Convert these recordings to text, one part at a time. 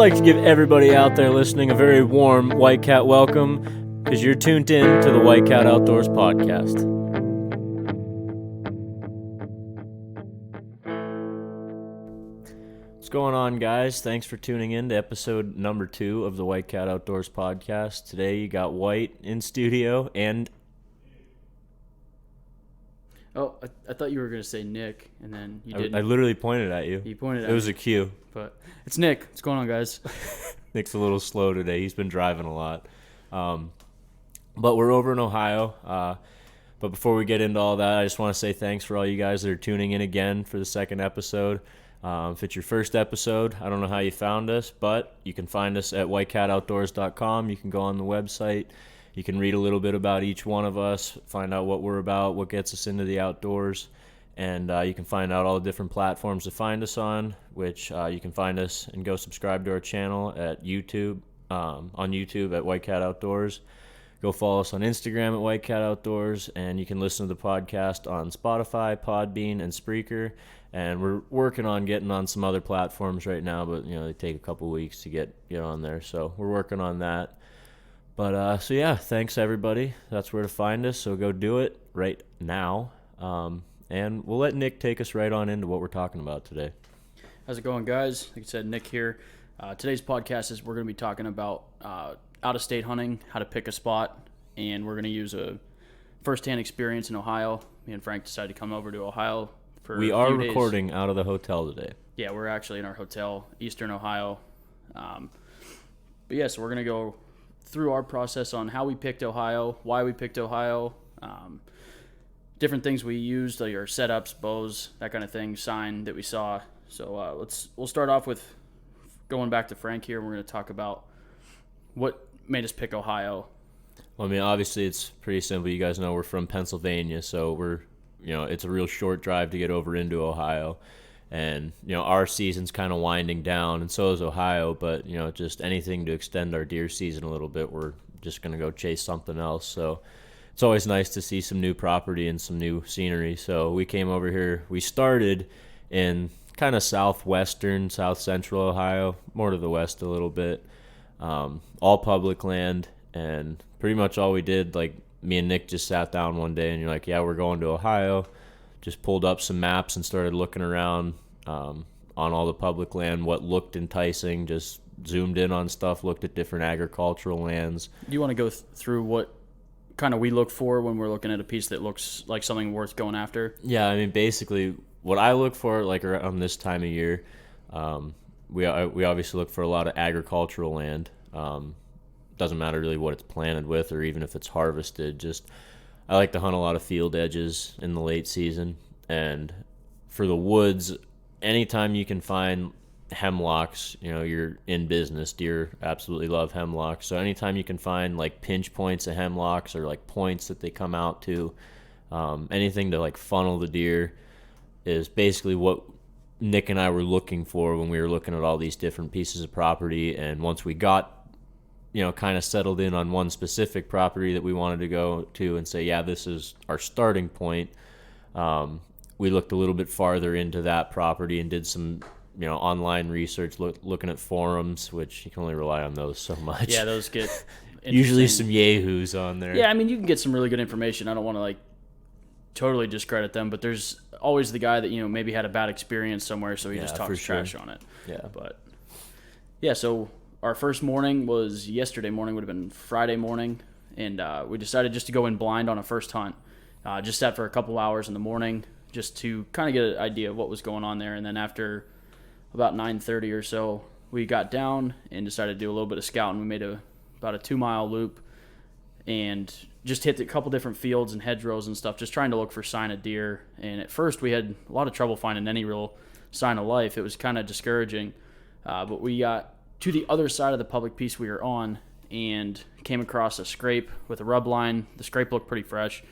like to give everybody out there listening a very warm Whitecat welcome, because you're tuned in to the Whitecat Outdoors podcast. What's going on, guys? Thanks for tuning in to episode number 2 of the Whitecat Outdoors podcast. Today you got White in studio and... Oh, I thought you were going to say Nick, and then you didn't. I literally pointed at you. You pointed at me. It was a cue. But it's Nick. What's going on, guys? Nick's a little slow today. He's been driving a lot. But we're over in Ohio. But before we get into all that, I just want to say thanks for all you guys that are tuning in again for the second episode. If it's your first episode, I don't know how you found us, but you can find us at whitecatoutdoors.com. You can go on the website. You can read a little bit about each one of us, find out what we're about, what gets us into the outdoors, and you can find out all the different platforms to find us on, which you can find us and go subscribe to our channel at YouTube, on YouTube at Whitecat Outdoors. Go follow us on Instagram at Whitecat Outdoors, and you can listen to the podcast on Spotify, Podbean, and Spreaker. And we're working on getting on some other platforms right now, but they take a couple weeks to get on there, so we're working on that. But, so yeah, thanks everybody. That's where to find us, so go do it right now. And we'll let Nick take us right on into what we're talking about today. How's it going, guys? Like I said, Nick here. Today's podcast is we're going to be talking about out-of-state hunting, how to pick a spot, and we're going to use a first-hand experience in Ohio. Me and Frank decided to come over to Ohio for We a are few days. recording out of the hotel today. Yeah, we're actually in our hotel, Eastern Ohio. But yeah, so we're going to go through our process on how we picked Ohio, why we picked Ohio, different things we used, like our setups, bows, that kind of thing, sign that we saw. So we'll start off with going back to Frank here. We're going to talk about what made us pick Ohio. Well, I mean, obviously it's pretty simple. You guys know we're from Pennsylvania, so we're, it's a real short drive to get over into Ohio. And, our season's kind of winding down, and so is Ohio. But, just anything to extend our deer season a little bit, we're just going to go chase something else. So it's always nice to see some new property and some new scenery. So we came over here. We started in kind of south central Ohio, more to the west a little bit. All public land, and pretty much all we did, like me and Nick just sat down one day, and you're like, yeah, we're going to Ohio. Just pulled up some maps and started looking around on all the public land, what looked enticing, just zoomed in on stuff, looked at different agricultural lands. Do you want to go through what kind of we look for when we're looking at a piece that looks like something worth going after? Yeah, I mean, basically what I look for, like around this time of year, we obviously look for a lot of agricultural land. Doesn't matter really what it's planted with or even if it's harvested. Just I like to hunt a lot of field edges in the late season. And for the woods, anytime you can find hemlocks, you're in business. Deer absolutely love hemlocks. So anytime you can find like pinch points of hemlocks or like points that they come out to, anything to like funnel the deer is basically what Nick and I were looking for when we were looking at all these different pieces of property. And once we got kind of settled in on one specific property that we wanted to go to and say, yeah, this is our starting point. We looked a little bit farther into that property and did some, online research, looking at forums, which you can only rely on those so much. Yeah, those get usually some yahoos on there. Yeah, I mean, you can get some really good information. I don't want to totally discredit them, but there's always the guy that, maybe had a bad experience somewhere, so he just talks trash on it. Yeah. But yeah, so our first morning was yesterday morning, would have been Friday morning, and we decided just to go in blind on a first hunt. Just sat for a couple hours in the morning just to kind of get an idea of what was going on there. And then after about 9:30 or so, we got down and decided to do a little bit of scouting. We made about a 2-mile loop and just hit a couple different fields and hedgerows and stuff, just trying to look for sign of deer. And at first we had a lot of trouble finding any real sign of life. It was kind of discouraging, but we got to the other side of the public piece we were on and came across a scrape with a rub line. The scrape looked pretty fresh.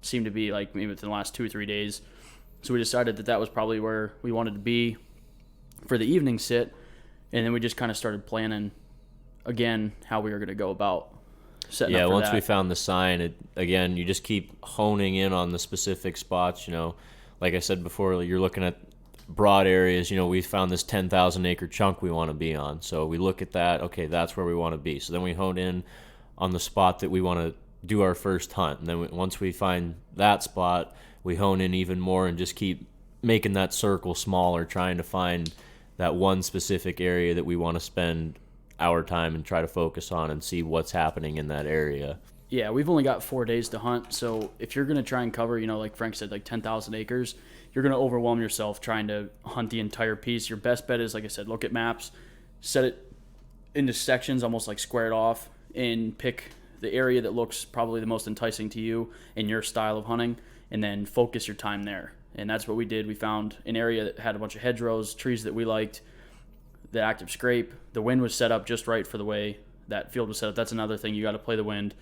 Seemed to be like maybe within the last 2 or 3 days. So we decided that was probably where we wanted to be for the evening sit. And then we just kind of started planning again how we were going to go about setting up for once that. we found the sign, again, you just keep honing in on the specific spots. Like I said before, you're looking at broad areas. We found this 10,000 acre chunk we want to be on. So we look at that. Okay, that's where we want to be. So then we hone in on the spot that we want to do our first hunt. And then once we find that spot, we hone in even more and just keep making that circle smaller, trying to find that one specific area that we want to spend our time and try to focus on and see what's happening in that area. Yeah, we've only got 4 days to hunt, so if you're going to try and cover, like Frank said, like 10,000 acres, you're going to overwhelm yourself trying to hunt the entire piece. Your best bet is, like I said, look at maps, set it into sections, almost like square it off, and pick the area that looks probably the most enticing to you in your style of hunting, and then focus your time there. And that's what we did. We found an area that had a bunch of hedgerows, trees that we liked, the active scrape. The wind was set up just right for the way that field was set up. That's another thing. You got to play the wind.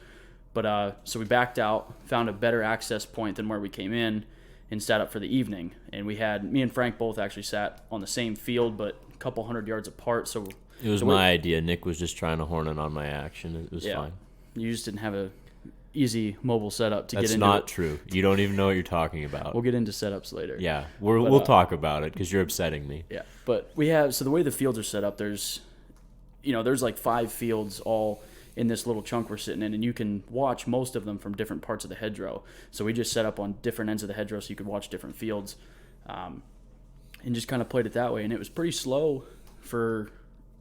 But so we backed out, found a better access point than where we came in, and sat up for the evening. And me and Frank both actually sat on the same field, but a couple 100 yards apart. So it was my idea. Nick was just trying to horn in on my action. It was fine. You just didn't have a easy mobile setup to get into. That's not true. You don't even know what you're talking about. We'll get into setups later. Yeah, we'll talk about it because you're upsetting me. Yeah, but so the way the fields are set up, there's like 5 fields all in this little chunk we're sitting in, and you can watch most of them from different parts of the hedgerow. So we just set up on different ends of the hedgerow so you could watch different fields, and just kind of played it that way. And it was pretty slow for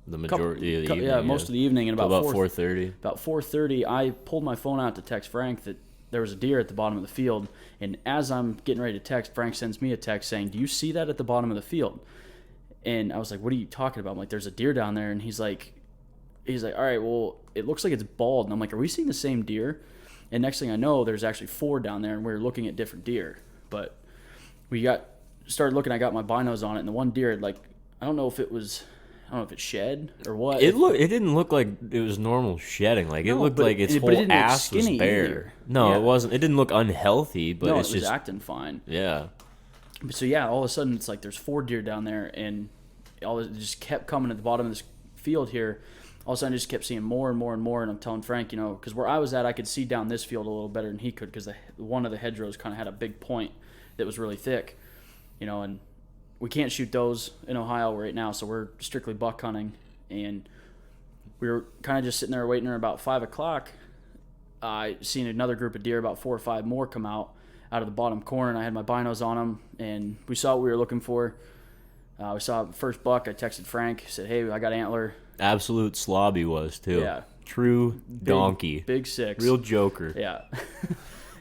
the majority of the evening. Yeah, most of the evening. And about 4:30. About 4:30, I pulled my phone out to text Frank that there was a deer at the bottom of the field. And as I'm getting ready to text, Frank sends me a text saying, "Do you see that at the bottom of the field?" And I was like, "What are you talking about?" I'm like, "There's a deer down there." And he's like, "All right, well, it looks like it's bald." And I'm like, "Are we seeing the same deer?" And next thing I know, there's actually 4 down there, and we're looking at different deer. But we started looking. I got my binos on it, and the one deer had I don't know if it shed or what. It didn't look like it was normal shedding. It looked like its whole ass was bare. Either. No, yeah. It wasn't. It didn't look unhealthy, but no, it's it was just acting fine. Yeah. So yeah, all of a sudden it's like there's 4 deer down there, and it just kept coming at the bottom of this field here. All of a sudden I just kept seeing more and more and more, and I'm telling Frank, because where I was at, I could see down this field a little better than he could, because one of the hedgerows kind of had a big point that was really thick, and we can't shoot those in Ohio right now, so we're strictly buck hunting. And we were kind of just sitting there waiting. About 5 o'clock, I seen another group of deer, about 4 or 5 more, come out of the bottom corner, and I had my binos on them, and we saw what we were looking for. We saw the first buck. I texted Frank, said, "Hey, I got antler." Absolute slob he was, too. Yeah. True donkey. Big 6. Real joker. Yeah.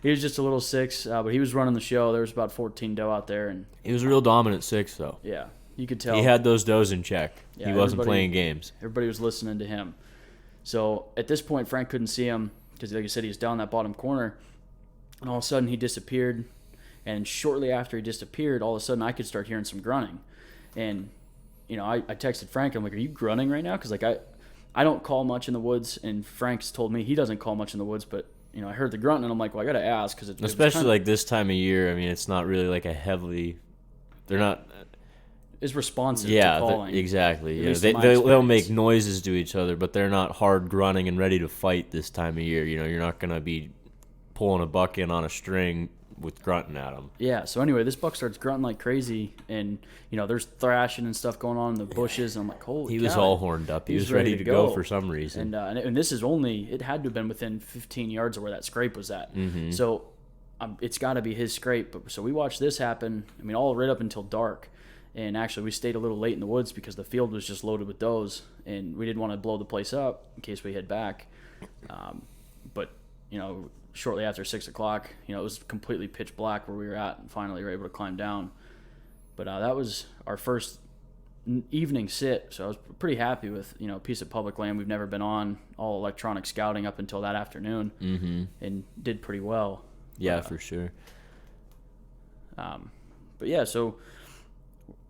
He was just a little 6, but he was running the show. There was about 14 doe out there. And he was a real dominant 6, though. Yeah. You could tell. He had those does in check. Yeah, he wasn't playing games. Everybody was listening to him. So at this point, Frank couldn't see him because, like I said, he was down that bottom corner. And all of a sudden, he disappeared. And shortly after he disappeared, all of a sudden, I could start hearing some grunting. And, I texted Frank. I'm like, "Are you grunting right now?" Because, I don't call much in the woods. And Frank's told me he doesn't call much in the woods. But, I heard the grunt, and I'm like, well, I got to ask. Cause especially this time of year. I mean, it's not really a heavily – they're not – is responsive to calling. Exactly. Yeah, they'll make noises to each other, but they're not hard grunting and ready to fight this time of year. You're not going to be pulling a buck in on a string with grunting at them. Yeah, so anyway, this buck starts grunting like crazy, and, there's thrashing and stuff going on in the bushes, and I'm like, holy He was all horned up. He was ready to go for some reason. And this is it had to have been within 15 yards of where that scrape was at. Mm-hmm. So it's got to be his scrape. So we watched this happen, all right up until dark. And actually, we stayed a little late in the woods because the field was just loaded with does, and we didn't want to blow the place up in case we head back. But, shortly after 6 o'clock, it was completely pitch black where we were at, and finally we were able to climb down. But that was our first evening sit, so I was pretty happy with, a piece of public land we've never been on, all electronic scouting up until that afternoon, and did pretty well. Yeah, for sure. But yeah, so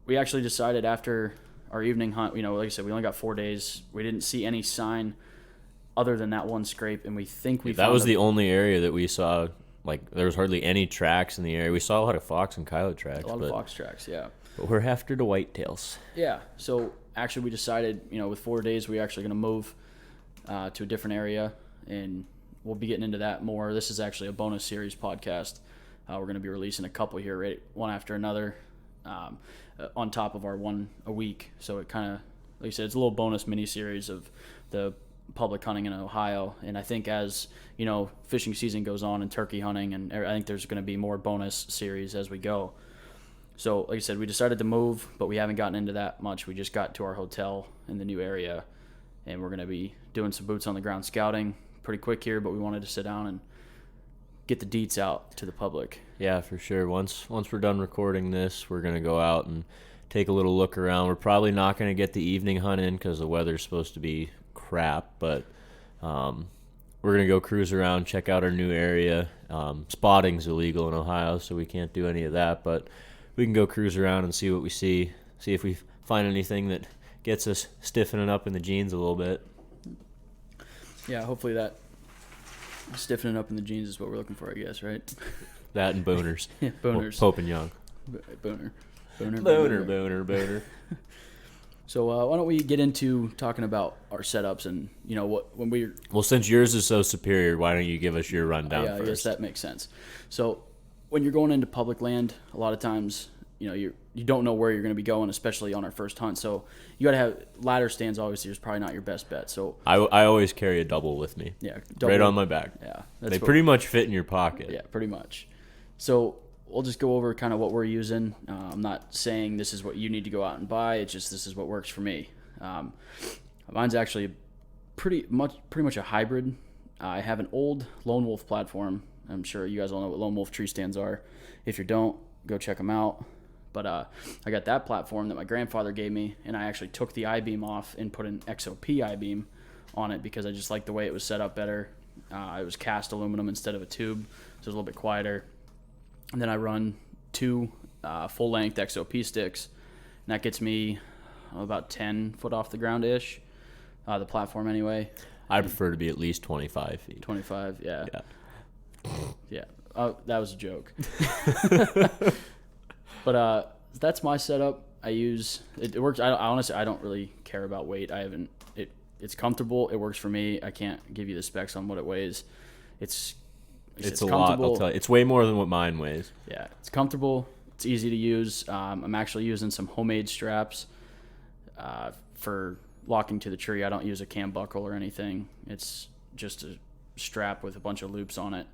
we actually decided after our evening hunt, like I said, we only got 4 days. We didn't see any sign other than that one scrape, and we think that was the only area that we saw. There was hardly any tracks in the area. We saw a lot of fox and coyote tracks. A lot of fox tracks, yeah. But we're after the whitetails. Yeah, so actually we decided, with 4 days, we're actually going to move to a different area, and we'll be getting into that more. This is actually a bonus series podcast. We're going to be releasing a couple here, right, one after another. on top of our one a week. So it kind of, like I said, it's a little bonus mini series of the public hunting in Ohio. And I think as fishing season goes on and turkey hunting, and I think there's going to be more bonus series as we go. So like I said, we decided to move, but we haven't gotten into that much. We just got to our hotel in the new area, and we're going to be doing some boots on the ground scouting pretty quick here, but we wanted to sit down and get the deets out to the public. Yeah, for sure. Once we're done recording this, we're going to go out and take a little look around. We're probably not going to get the evening hunt in because the weather's supposed to be crap, but we're going to go cruise around, check out our new area. Spotting's illegal in Ohio, so we can't do any of that, but we can go cruise around and see what we see if we find anything that gets us stiffening up in the jeans a little bit. Yeah, hopefully that stiffening up in the jeans is what we're looking for, I guess, right? That and booners. Yeah, booners. Pope and Young. Booner. So why don't we get into talking about our setups and when we're since yours is so superior, why don't you give us your rundown first? I guess that makes sense. So when you're going into public land, a lot of times you don't know where you're going to be going, especially on our first hunt. So you got to have ladder stands. Obviously, is probably not your best bet. So I always carry a double with me. Yeah, right on my back. Yeah, they pretty much fit in your pocket. Yeah, pretty much. So we'll just go over kind of what we're using. I'm not saying this is what you need to go out and buy. It's just this is what works for me. Mine's actually pretty much a hybrid. I have an old Lone Wolf platform. I'm sure you guys all know what Lone Wolf tree stands are. If you don't, go check them out. But I got that platform that my grandfather gave me, and I actually took the I-beam off and put an XOP I-beam on it because I just liked the way it was set up better. It was cast aluminum instead of a tube, so it was a little bit quieter. And then I run 2 full-length XOP sticks, and that gets me about 10 foot off the ground-ish, the platform anyway. I prefer to be at least 25 feet. 25, yeah. Yeah. That was a joke. But that's my setup. I use it works. I honestly don't really care about weight. It's comfortable. It works for me. I can't give you the specs on what it weighs. It's a lot. I'll tell you. It's way more than what mine weighs. Yeah, it's comfortable. It's easy to use. I'm actually using some homemade straps for locking to the tree. I don't use a cam buckle or anything. It's just a strap with a bunch of loops on it,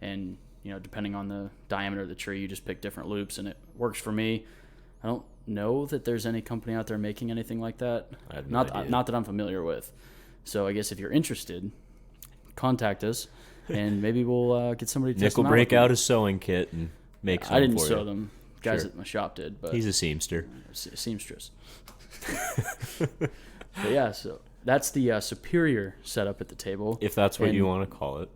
and depending on the diameter of the tree, you just pick different loops, and it works for me. I don't know that there's any company out there making anything like that. Not that I'm familiar with. So I guess if you're interested, contact us, and maybe we'll get somebody to Nick will break out his sewing kit and make some for you. I didn't sew them. Guys at my shop did. But he's a seamster. Seamstress. But yeah, so that's the superior setup at the table. If that's what you want to call it.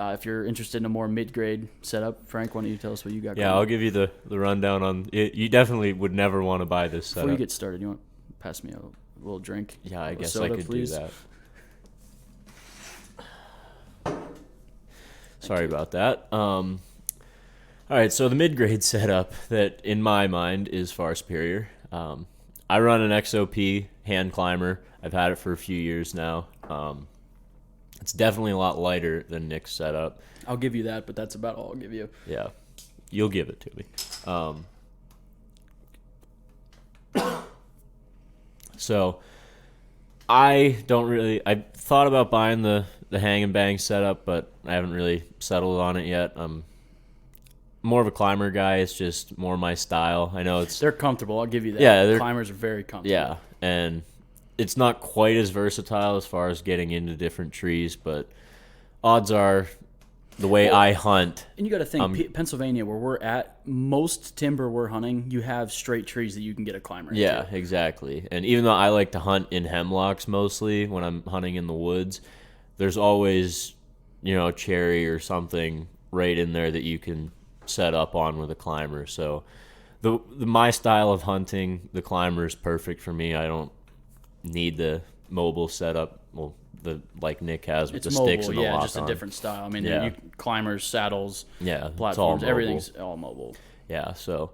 If you're interested in a more mid-grade setup, Frank, why don't you tell us what you got going? Yeah, I'll give you the rundown on it. You definitely would never want to buy this setup. Before you get started, you want to pass me a little drink? Yeah, I guess soda, I could please? do that. Sorry about that. All right, so the mid-grade setup that, in my mind, is far superior. I run an XOP hand climber. I've had it for a few years now. It's definitely a lot lighter than Nick's setup. I'll give you that, but that's about all I'll give you. Yeah, you'll give it to me. So I thought about buying the hang and bang setup, but I haven't really settled on it yet. I'm more of a climber guy. It's just more my style. I know they're comfortable. I'll give you that. Yeah, climbers are very comfortable. Yeah, and it's not quite as versatile as far as getting into different trees, but odds are the way I hunt. And you got to think, Pennsylvania, where we're at, most timber we're hunting, you have straight trees that you can get a climber into. Yeah, exactly. And even though I like to hunt in hemlocks mostly when I'm hunting in the woods, there's always, cherry or something right in there that you can set up on with a climber. So my style of hunting, the climber is perfect for me. I don't need the mobile setup, like Nick has with the mobile, sticks and the lock just a different style. I mean, Yeah. Climbers, saddles, it's platforms, all everything's all mobile. Yeah, so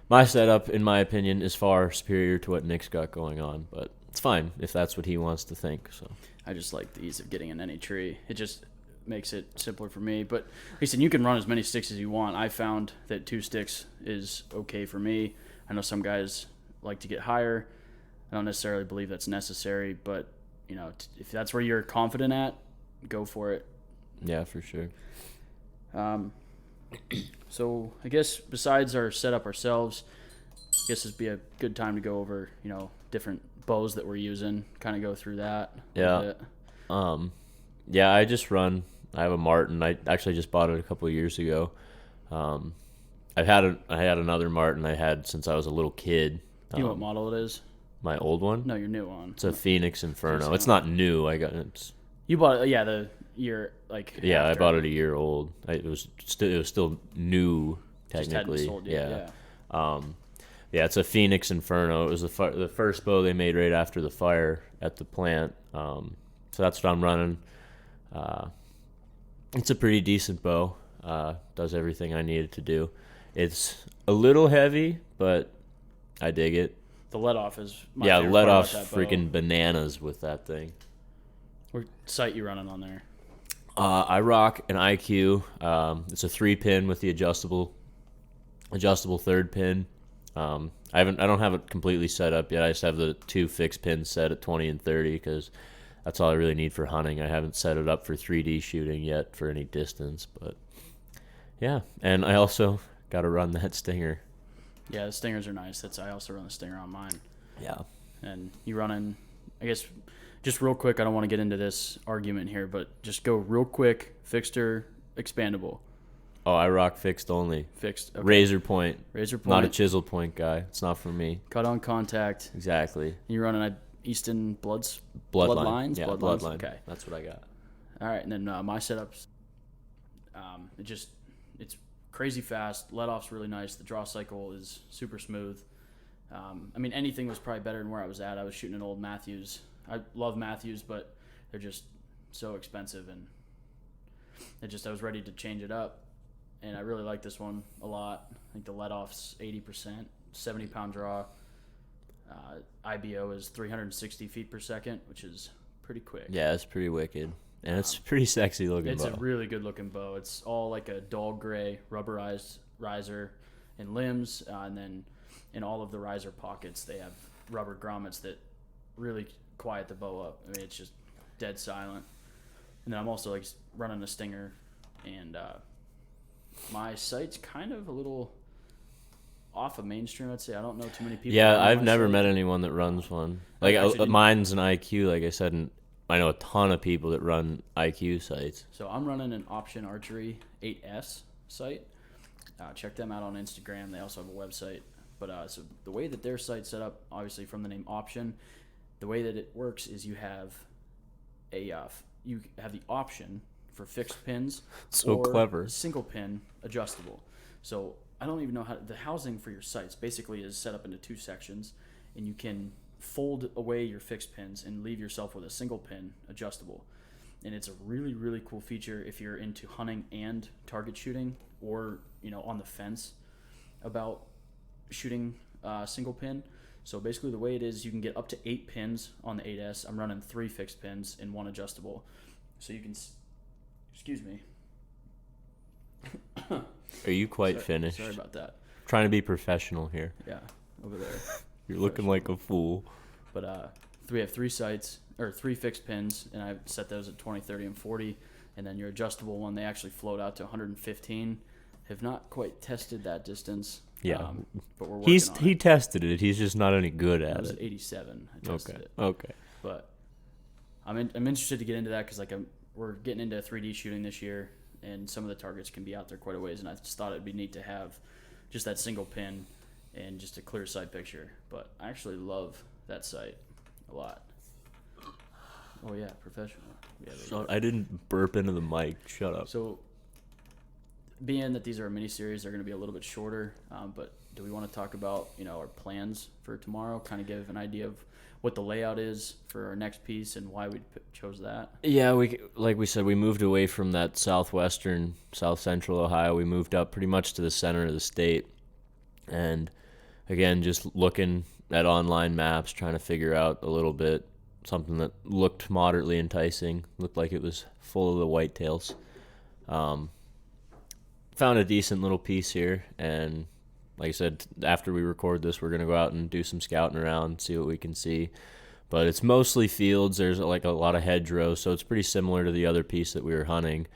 my setup, in my opinion, is far superior to what Nick's got going on, but it's fine if that's what he wants to think. So I just like the ease of getting in any tree. It just makes it simpler for me. But like I said, you can run as many sticks as you want. I found that 2 sticks is okay for me. I know some guys like to get higher. I don't necessarily believe that's necessary, but if that's where you're confident at, go for it. Yeah, for sure. So I guess besides our setup ourselves, I guess it'd be a good time to go over, different bows that we're using, kind of go through that a little bit. Yeah, I have a Martin. I actually just bought it a couple of years ago. I had another Martin I had since I was a little kid. You know what model it is? My old one? No, your new one. It's a Phoenix Inferno. It's not new. You bought it, the year like. Yeah, after. I bought it a year old. It was still new technically. Just hadn't sold yet, yeah. Yeah, it's a Phoenix Inferno. It was the first bow they made right after the fire at the plant. So that's what I'm running. It's a pretty decent bow. Does everything I need it to do. It's a little heavy, but I dig it. The let-off is my favorite part let-off's about that freaking bow. bananas with that thing. What sight you running on there? I rock an IQ. It's a 3-pin with the adjustable third pin. I don't have it completely set up yet. I just have the 2 fixed pins set at 20 and 30 because that's all I really need for hunting. I haven't set it up for 3D shooting yet for any distance, but yeah. And I also got to run that Stinger. Yeah, the Stingers are nice. I also run the Stinger on mine. Yeah. And you running, I guess, just real quick, I don't want to get into this argument here, but just go real quick, fixed or expandable? Oh, I rock fixed only. Fixed. Okay. Razor point. Razor point. Not a chisel point guy. It's not for me. Cut on contact. Exactly. You're running a Easton Bloodlines? Yeah, Bloodline. Okay. That's what I got. All right, and then my setups, it's crazy fast. Let-off's really nice. The draw cycle is super smooth. Anything was probably better than where I was at. I was shooting an old Matthews. I love Matthews, but they're just so expensive, and I was ready to change it up, and I really like this one a lot. I think the let-off's 80%, 70-pound draw. IBO is 360 feet per second, which is pretty quick. Yeah, it's pretty wicked. And it's pretty sexy looking It's bow. a really good looking bow. It's all like a dull gray rubberized riser and limbs, and then in all of the riser pockets they have rubber grommets that really quiet the bow up. It's just dead silent. And then I'm also like running a Stinger, and my sight's kind of a little off of mainstream, I'd say. I don't know too many people. Yeah, I've never met anyone that runs one. Mine's an IQ, like I said, and I know a ton of people that run IQ sights. So I'm running an Option Archery 8S sight. Check them out on Instagram. They also have a website. But so the way that their site's set up, obviously from the name Option, the way that it works is you have the option for fixed pins or clever. Single pin adjustable. So I don't even know how the housing for your sights basically is set up into 2 sections, and you can fold away your fixed pins and leave yourself with a single pin adjustable. And it's a really, really cool feature if you're into hunting and target shooting, or on the fence about shooting single pin. So basically the way it is, you can get up to 8 pins on the 8S. I'm running 3 fixed pins and 1 adjustable. So you can, excuse me. Are you quite finished? Sorry about that. Trying to be professional here. Yeah, over there. You're looking like a fool. But we have 3 sights, or 3 fixed pins, and I've set those at 20, 30, and 40. And then your adjustable one, they actually float out to 115. Have not quite tested that distance. Yeah, but we're working on it. He tested it. He's just not any good at It was it. 87. I tested it. Okay. But I'm interested to get into that because we're getting into 3D shooting this year, and some of the targets can be out there quite a ways. And I just thought it'd be neat to have just that single pin and just a clear sight picture. But I actually love that sight a lot. Oh yeah, professional. Yeah, I didn't burp into the mic. Shut up. So, being that these are a mini series, they're going to be a little bit shorter. But do we want to talk about our plans for tomorrow? Kind of give an idea of what the layout is for our next piece and why we chose that. Yeah, like we said, we moved away from that south central Ohio. We moved up pretty much to the center of the state, and again, just looking at online maps, trying to figure out a little bit something that looked moderately enticing, looked like it was full of the whitetails. Found a decent little piece here, and like I said, after we record this, we're going to go out and do some scouting around, see what we can see. But it's mostly fields. There's like a lot of hedgerows, so it's pretty similar to the other piece that we were hunting.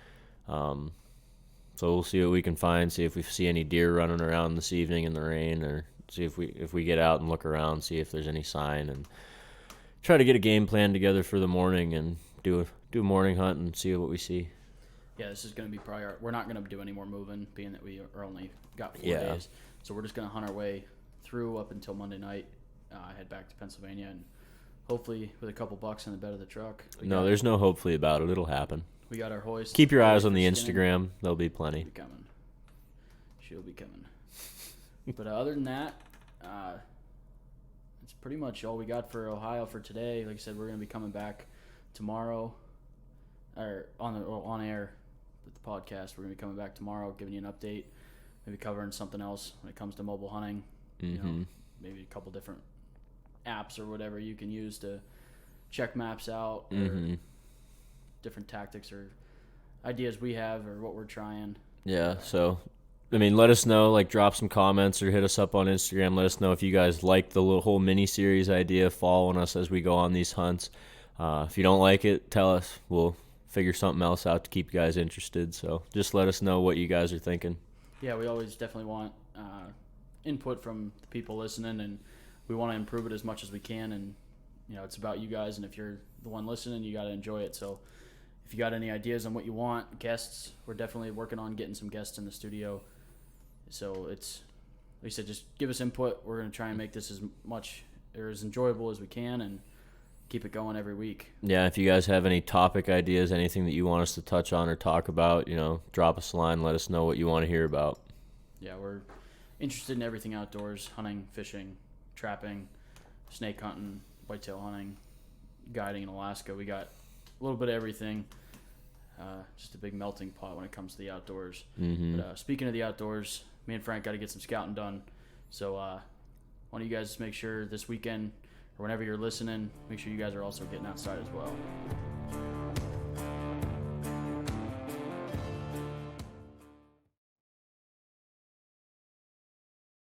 So we'll see what we can find, see if we see any deer running around this evening in the rain, or see if we get out and look around, see if there's any sign, and try to get a game plan together for the morning and do a morning hunt and see what we see. Yeah, this is going to be probably we're not going to do any more moving, being that we are only got 4 Yeah. days. So we're just going to hunt our way through up until Monday night, head back to Pennsylvania, and hopefully with a couple bucks in the bed of the truck. No, there's no hopefully about it. It'll happen. We got our hoist. Keep your eyes on ready the for skinning. Instagram. There'll be plenty. She'll be coming. But other than that, it's pretty much all we got for Ohio for today. Like I said, we're going to be coming back tomorrow, or on air with the podcast. We're going to be coming back tomorrow, giving you an update, maybe covering something else when it comes to mobile hunting. You know, maybe a couple different apps or whatever you can use to check maps out, or different tactics or ideas we have or what we're trying. Yeah, so I mean, let us know, like drop some comments or hit us up on Instagram. Let us know if you guys like the whole mini-series idea, following us as we go on these hunts. If you don't like it, tell us. We'll figure something else out to keep you guys interested. So just let us know what you guys are thinking. Yeah, we always definitely want input from the people listening, and we want to improve it as much as we can. And, you know, it's about you guys, and if you're the one listening, you got to enjoy it. So if you got any ideas on what you want, guests, we're definitely working on getting some guests in the studio. So it's, like I said, just give us input. We're going to try and make this as much or as enjoyable as we can and keep it going every week. Yeah, if you guys have any topic ideas, anything that you want us to touch on or talk about, you know, drop us a line. Let us know what you want to hear about. Yeah, we're interested in everything outdoors: hunting, fishing, trapping, snake hunting, whitetail hunting, guiding in Alaska. We got a little bit of everything. Just a big melting pot when it comes to the outdoors. But speaking of the outdoors, me and Frank got to get some scouting done. So why don't you guys make sure this weekend or whenever you're listening, make sure you guys are also getting outside as well.